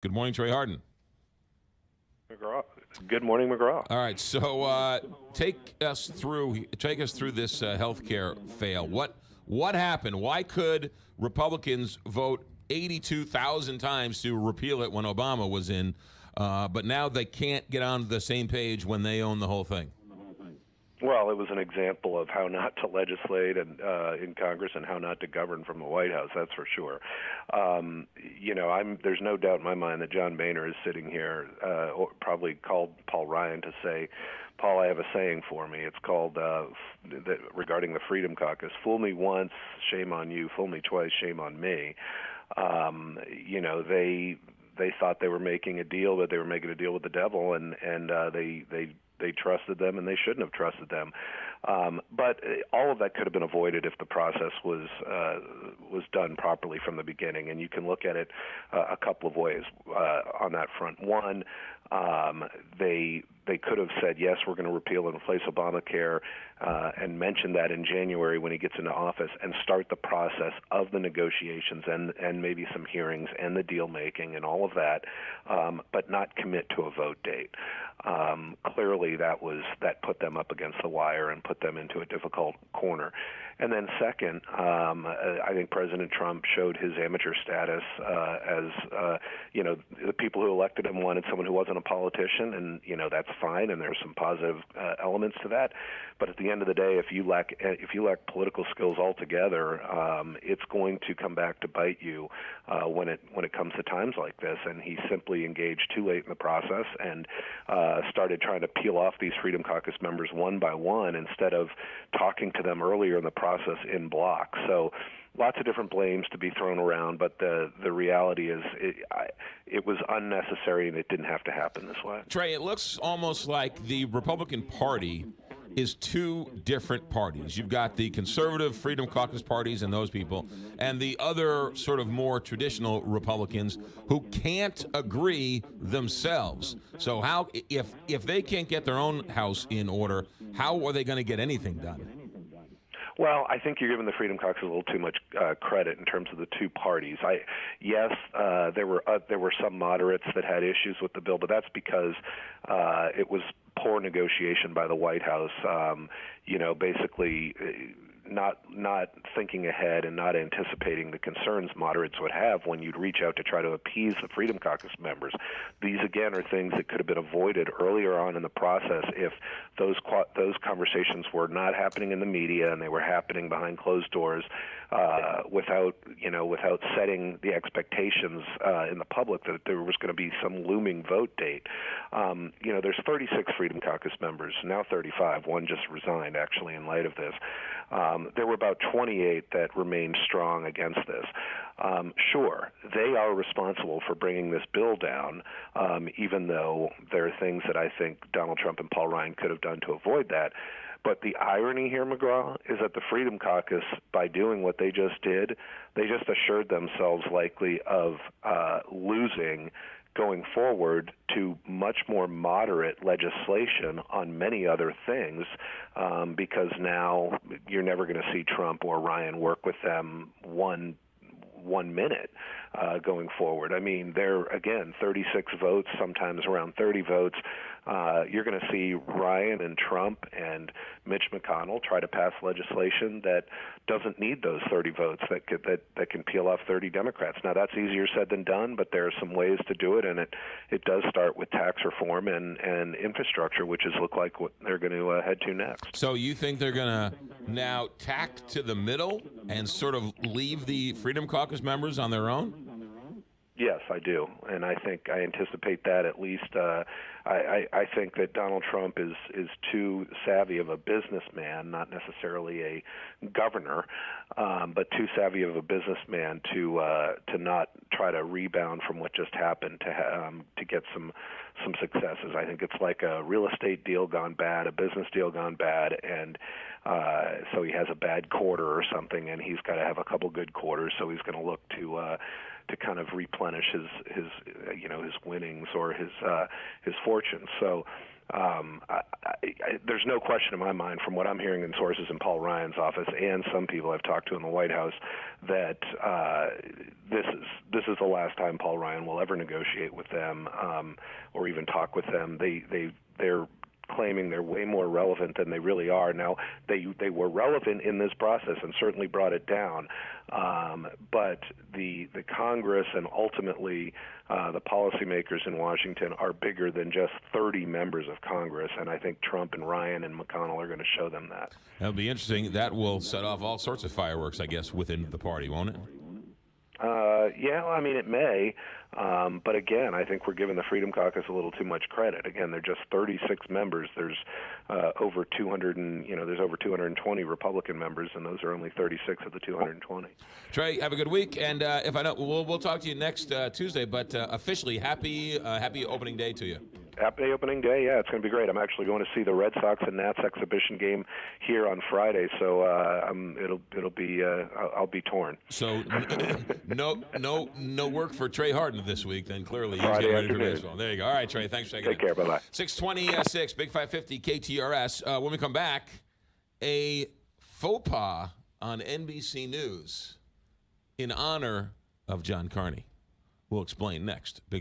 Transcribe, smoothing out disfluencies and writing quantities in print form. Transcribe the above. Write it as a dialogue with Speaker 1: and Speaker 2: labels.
Speaker 1: Good morning, Trey Harden.
Speaker 2: McGraw. Good morning, McGraw.
Speaker 1: All right, so take us through this healthcare fail. What happened? Why could Republicans vote 82,000 times to repeal it when Obama was in, but now they can't get on the same page when they own the whole thing?
Speaker 2: Well, it was an example of how not to legislate and in Congress and how not to govern from the White House. That's for sure. There's no doubt in my mind that John Boehner is sitting here, or probably called Paul Ryan to say, Paul, I have a saying for me. It's called regarding the Freedom Caucus: "Fool me once, shame on you. Fool me twice, shame on me." They thought they were making a deal, but they were making a deal with the devil, and they trusted them, and they shouldn't have trusted them. But all of that could have been avoided if the process was done properly from the beginning. And you can look at it a couple of ways on that front. One, they could have said, yes, we're going to repeal and replace Obamacare, and mention that in January when he gets into office, and start the process of the negotiations and maybe some hearings and the deal making and all of that, but not commit to a vote date. Clearly, that put them up against the wire and put them into a difficult corner. And then second, I think President Trump showed his amateur status the people who elected him wanted someone who wasn't a politician, and that's fine, and there's some positive elements to that. But at the end of the day, if you lack political skills altogether, it's going to come back to bite you when it comes to times like this. And he simply engaged too late in the process and started trying to peel off these Freedom Caucus members one by one instead of talking to them earlier in the process in block. So lots of different blames to be thrown around, but the reality is it was unnecessary, and it didn't have to happen this way.
Speaker 1: Trey, it looks almost like the Republican Party is two different parties. You've got the conservative Freedom Caucus parties and those people, and the other sort of more traditional Republicans who can't agree themselves. So how, if they can't get their own house in order, how are they going to get anything done?
Speaker 2: Well, I think you're giving the Freedom Caucus a little too much credit in terms of the two parties. There were some moderates that had issues with the bill, but that's because it was poor negotiation by the White House. Basically not thinking ahead and not anticipating the concerns moderates would have when you'd reach out to try to appease the Freedom Caucus members. These, again, are things that could have been avoided earlier on in the process if those conversations were not happening in the media and they were happening behind closed doors without setting the expectations in the public that there was going to be some looming vote date. There's 36 Freedom Caucus members, now 35. One just resigned, actually, in light of this. There were about 28 that remained strong against this. Sure, they are responsible for bringing this bill down, even though there are things that I think Donald Trump and Paul Ryan could have done to avoid that. But the irony here, McGraw, is that the Freedom Caucus, by doing what they just did, they just assured themselves likely of losing going forward to much more moderate legislation on many other things, because now you're never going to see Trump or Ryan work with them one minute going forward. I mean, they're, again, 36 votes, sometimes around 30 votes. You're going to see Ryan and Trump and Mitch McConnell try to pass legislation that doesn't need those 30 votes, that can peel off 30 Democrats. Now, that's easier said than done, but there are some ways to do it, and it does start with tax reform and infrastructure, which look like what they're going to head to next.
Speaker 1: So you think they're going to now tack to the middle and sort of leave the Freedom Caucus members on their own?
Speaker 2: Yes, I do, and I anticipate that at least. I think that Donald Trump is too savvy of a businessman, not necessarily a governor, but too savvy of a businessman to not try to rebound from what just happened to get some successes. I think it's like a real estate deal gone bad, a business deal gone bad, and so he has a bad quarter or something, and he's got to have a couple good quarters. So he's going to look to kind of replenish his winnings or his fortunes. So there's no question in my mind, from what I'm hearing in sources in Paul Ryan's office and some people I've talked to in the White House, that this is the last time Paul Ryan will ever negotiate with them or even talk with them. They're claiming they're way more relevant than they really are. Now, they were relevant in this process and certainly brought it down, but the Congress and ultimately the policymakers in Washington are bigger than just 30 members of Congress, and I think Trump and Ryan and McConnell are going to show them that.
Speaker 1: That'll be interesting. That will set off all sorts of fireworks, I guess, within the party, won't it?
Speaker 2: Yeah, I mean, it may, but again, I think we're giving the Freedom Caucus a little too much credit. Again, they're just 36 members. There's over 200, there's over 220 Republican members, and those are only 36 of the 220.
Speaker 1: Trey, have a good week, and if I don't, we'll talk to you next Tuesday. But officially, happy opening day to you.
Speaker 2: Happy opening day, yeah, it's going to be great. I'm actually going to see the Red Sox and Nats exhibition game here on Friday, so it'll be I'll be torn.
Speaker 1: So no work for Trey Harden this week. Then clearly he's
Speaker 2: Friday
Speaker 1: getting ready for
Speaker 2: afternoon.
Speaker 1: baseball. There you go. All right, Trey, thanks for taking
Speaker 2: Take care. Bye bye.
Speaker 1: 626 Big 550 KTRS. When we come back, a faux pas on NBC News in honor of John Carney. We'll explain next. Big